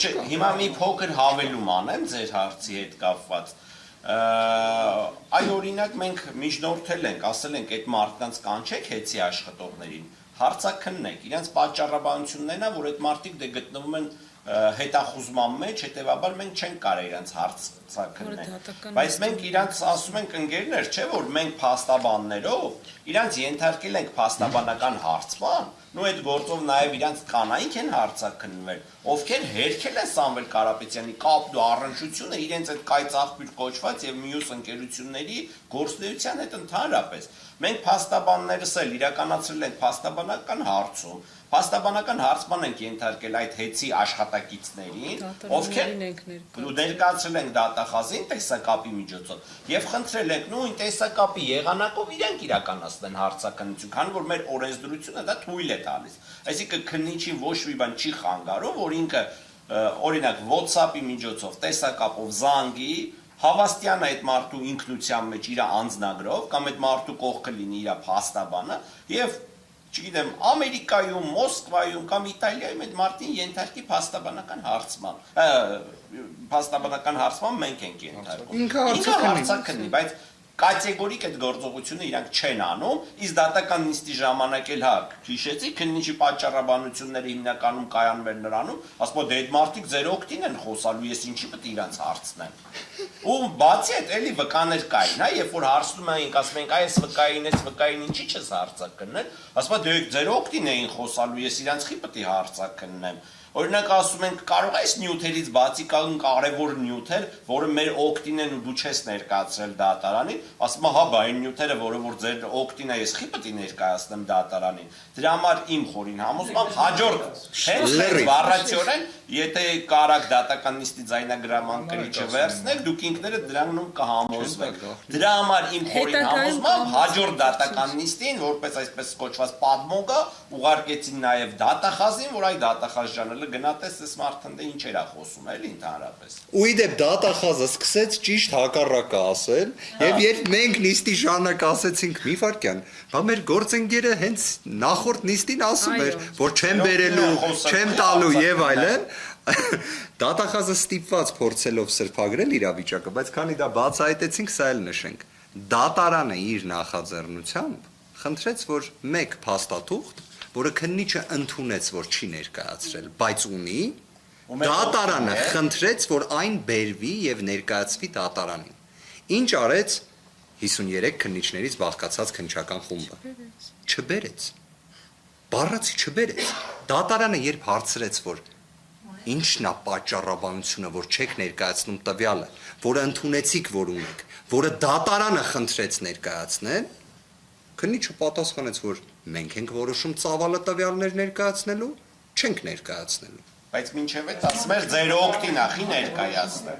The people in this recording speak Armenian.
Հիմա մի փոքր հավելում անեմ ձեր հարցի հետ կապված։ Այ օրինակ մենք միջնորդել ենք, ասել ենք այդ մարդկանց կանչեք հեծի աշխատողներին, հարցաքննեք, իրենց պատճառաբանություններն է, որ այդ մարդիկ դե գտնվում են հետախուզման մեջ, հետևաբար մենք չենք կարող իրենց հարցաքննել։ Բայց մենք իրանց ասում ենք ընկերներ, չէ՞ որ մենք փաստաբաններով իրանց ենթարկել ենք փաստաբանական հարցման, ու այդ գործով նաև իրանց կանայք են հարցաքննվել, ովքեր հերքել են Սամվել Կարապետյանի կապն ու առնչությունը իրենց այդ կայծաղբյուր կոչված եւ մյուս ընկերությունների գործունեության հետ ընդհանրապես։ Մենք փաստաբաններս էլ իրականացրել ենք փաստաբանական հարցում, փաստաբանական հարցման ենք ենթարկել այդ հեծի աշխատակիցներին, ովքեր ներկայացրել ենք դատախազին տեսակապի միջոցով եւ խնդրել ենք նույն տեսակապի եղանակով իրենք իրականացնեն հարցաքննություն, քանի որ մեր օրենսդրությունը դա թույլ է տալիս։ Այսինքն քննիչին ոչ մի բան չի խանգարում, որ ինքը օրինակ WhatsApp-ի միջոցով տեսակապով զանգի հավաստյանը այդ մարդու ինքնության մեջ իր անձնագրով կամ այդ մարդու կողքը լինի իր փաստաբանը եւ չգիտեմ Ամերիկայում, Մոսկվայում կամ Իտալիայում այդ մարդին ենթարկի փաստաբանական հարցման մենք ենք ենթարկում։ Ինքը հարցաքննի, բայց կատեգորիկ այդ գործողությունը իրանք չեն անում, իսկ դատական նիստի ժամանակ էլ հա հիշեցի քննիչի պատճառաբանությունները հիմնականում կայանում էր նրանում, ասում դե այդ մարդիկ ձեր օգտին են խոսալու, ես ինչի պետք է իրանց հարցնեմ։ Ու բացի այդ էլի վկաներ կային, հա, երբ որ հարցնում էինք, ասում ենք, այս վկային ինչի չես հարցակննել, ասում դե ձեր օգտին էին խոսալու, ես իրանց խի պետք է հարցակննեմ։ Օրինակ ասում ենք կարող է այս նյութերից բացի կան կարևոր նյութեր, որը մեր օգտին են ու դու չես ներկայացրել դատարանին, ասում հա բա այն նյութերը, որը որ ձեր օգտին է, ես խի պետք է ներկայացնեմ դատարանին։ Դրա համար իմ խորին համոզմամբ հաջորդ հենց բառացիորեն, եթե կարաք դատական նիստի ձայնագրաման կրիչը վերցնեք, դուք ինքներդ դրանում կհամոզվեք։ Դրա համար իմ խորին համոզմամբ հաջորդ դատական նիստին, որպես այսպես կոչված պատմոգը, ուղարկեցին նաև դատախազին, որ այ դատախազ ջանելը գնատես այս մարդն դե ինչեր է խոսում էլի ընդհանրապես։ Ու իդեպ դատախազը սկսեց ճիշտ հակառակը ասել, եւ երբ մենք նիստի ժամանակ ասեցինք մի վարքյան, բա մեր գործընկերը հենց նախորդ նիստին ասում էր, որ չեմ բերելու, չեմ տալու եւ այլն, դատախազը ստիպված փորձելով սրբագրել իրավիճակը, բայց քանի դա բացահայտեցինք, սա էլ նշենք։ Դատարանը իր նախաձեռնությամբ խնդրեց, որ մեկ փաստաթուղթ, որը քննիչը ընդունեց, որ չի ներկայացրել, բայց ունի, դատարանը խնդրեց, որ այն բերվի եւ ներկայացվի դատարանին։ Ինչ արեց 53 քննիչներից բաղկացած քննչական խումբը։ Չբերեց։ Բառացի չբերեց։ Դատարանը երբ հարցրեց, որ ինչն է պատճառաբանությունը, որ չեք ներկայացնում տվյալը, որը ընդունեցիք, որ ունեք, որը դատարանը խնդրեց ներկայացնել, քննիչը պատասխանեց, որ մենք ենք որոշում ծավալը տվյալներ ներկայացնելու, չենք ներկայացնելու։ Բայց մինչև այդ ասում էր ձեր օգտին ախի ներկայացնել։